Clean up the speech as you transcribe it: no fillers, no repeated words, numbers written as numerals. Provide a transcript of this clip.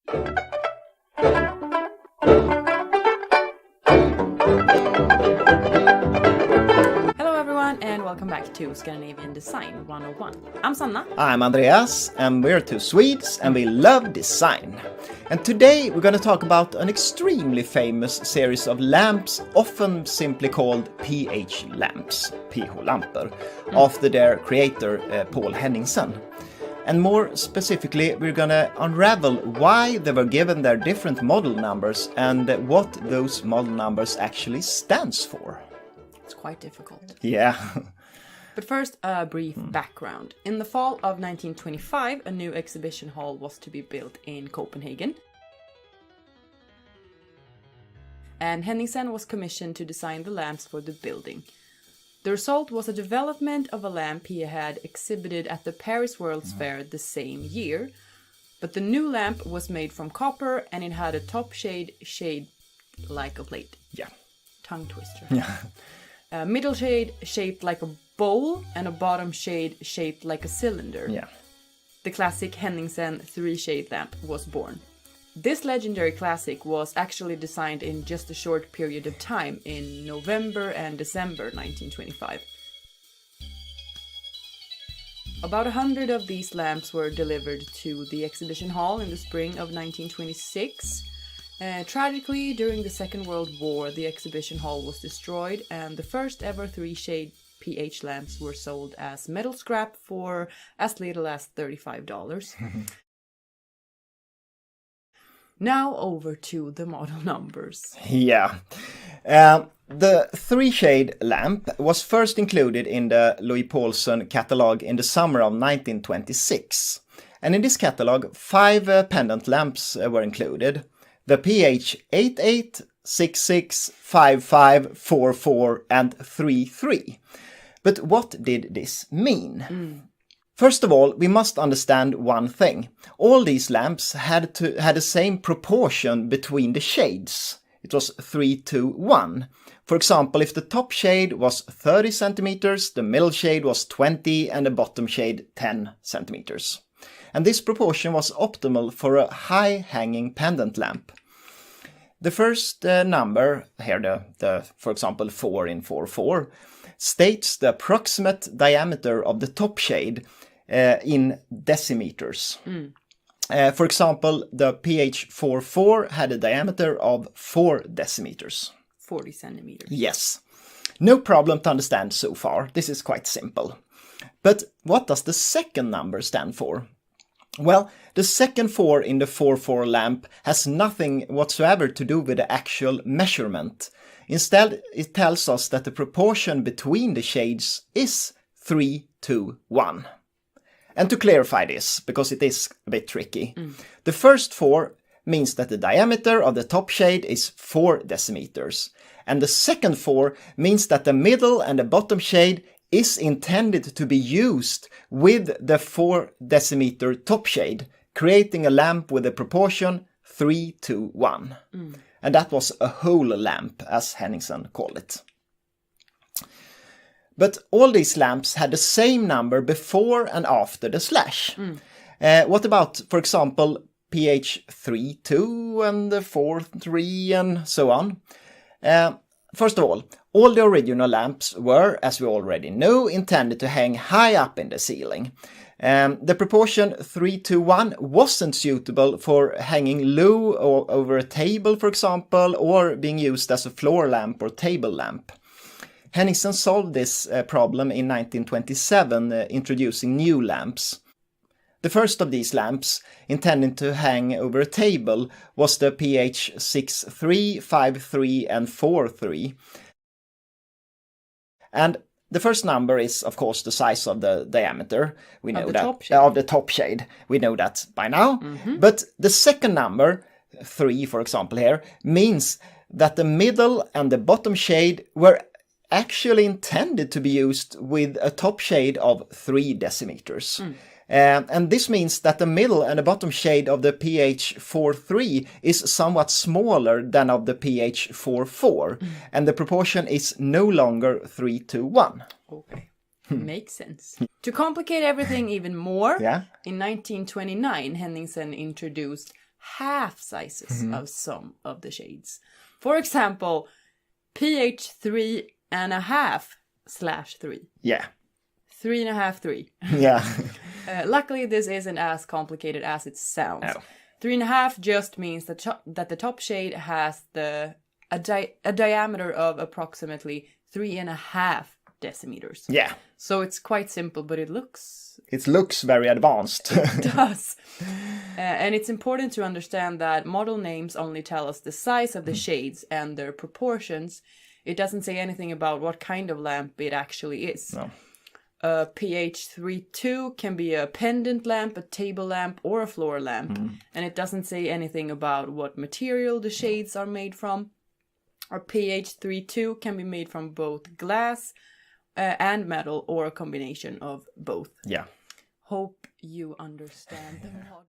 And welcome back to Scandinavian Design 101. I'm Sanna. I'm Andreas, and we're two Swedes, and we love design. And today we're going to talk about an extremely famous series of lamps, often simply called PH lamps, PH-lampor, after their creator, Poul Henningsen. And more specifically, we're going to unravel why they were given their different model numbers and what those model numbers actually stands for. It's quite difficult. Yeah. But first, a brief background. In the fall of 1925, a new exhibition hall was to be built in Copenhagen. And Henningsen was commissioned to design the lamps for the building. The result was a development of a lamp he had exhibited at the Paris World's Fair the same year. But the new lamp was made from copper and it had a top shade like a plate. Yeah. Tongue twister. Yeah. A middle shade shaped like a bowl and a bottom shade shaped like a cylinder. Yeah. The classic Henningsen 3-shade lamp was born. This legendary classic was actually designed in just a short period of time in November and December 1925. About 100 of these lamps were delivered to the exhibition hall in the spring of 1926. Tragically, during the Second World War, the exhibition hall was destroyed and the first ever 3-shade PH lamps were sold as metal scrap for as little as $35. Now over to the model numbers. Yeah. The 3-shade lamp was first included in the Louis Poulsen catalog in the summer of 1926. And in this catalog, 5 pendant lamps were included. The PH 88, 66, 55, 44 and 33. But what did this mean? First of all, we must understand one thing. All these lamps had the same proportion between the shades. It was 3:1. For example, if the top shade was 30 centimeters, the middle shade was 20 and the bottom shade 10 centimeters. And this proportion was optimal for a high-hanging pendant lamp. The first number, here for example 4 in 44, states the approximate diameter of the top shade in decimeters. For example, the PH 44 had a diameter of 4 decimeters. 40 centimeters. Yes. No problem to understand so far. This is quite simple. But what does the second number stand for? Well, the second 4 in the 44 lamp has nothing whatsoever to do with the actual measurement. Instead, it tells us that the proportion between the shades is 3:1. And to clarify this, because it is a bit tricky, the first 4 means that the diameter of the top shade is 4 decimeters. And the second 4 means that the middle and the bottom shade is intended to be used with the 4 decimeter top shade, creating a lamp with a proportion 3:1. And that was a whole lamp, as Henningsen called it. But all these lamps had the same number before and after the slash. What about, for example, PH 3:2 and the 4:3 and so on? First of all the original lamps were, as we already know, intended to hang high up in the ceiling. The proportion 3:1 wasn't suitable for hanging low or over a table, for example, or being used as a floor lamp or table lamp. Henningsen solved this problem in 1927, introducing new lamps. The first of these lamps, intended to hang over a table, was the PH 6:3, 5:3 and 4:3. And the first number is, of course, the size of the diameter. We know that of the top shade. We know that by now. But the second number, 3, for example, here, means that the middle and the bottom shade were actually intended to be used with a top shade of 3 decimeters. And this means that the middle and the bottom shade of the PH 4:3 is somewhat smaller than of the PH 4:4, and the proportion is no longer 3:1. Okay, makes sense. To complicate everything even more, in 1929 Henningsen introduced half sizes of some of the shades. For example, pH 3.5/3. Yeah. 3.5, 3. Yeah. Luckily, this isn't as complicated as it sounds. No. 3.5 just means that the top shade has a diameter of approximately 3.5 decimeters. Yeah. So it's quite simple, but it looks very advanced. It does. And it's important to understand that model names only tell us the size of the shades and their proportions. It doesn't say anything about what kind of lamp it actually is. No. A pH 3.2 can be a pendant lamp, a table lamp, or a floor lamp. And it doesn't say anything about what material the shades are made from. A pH 3.2 can be made from both glass and metal, or a combination of both. Yeah. Hope you understand the model.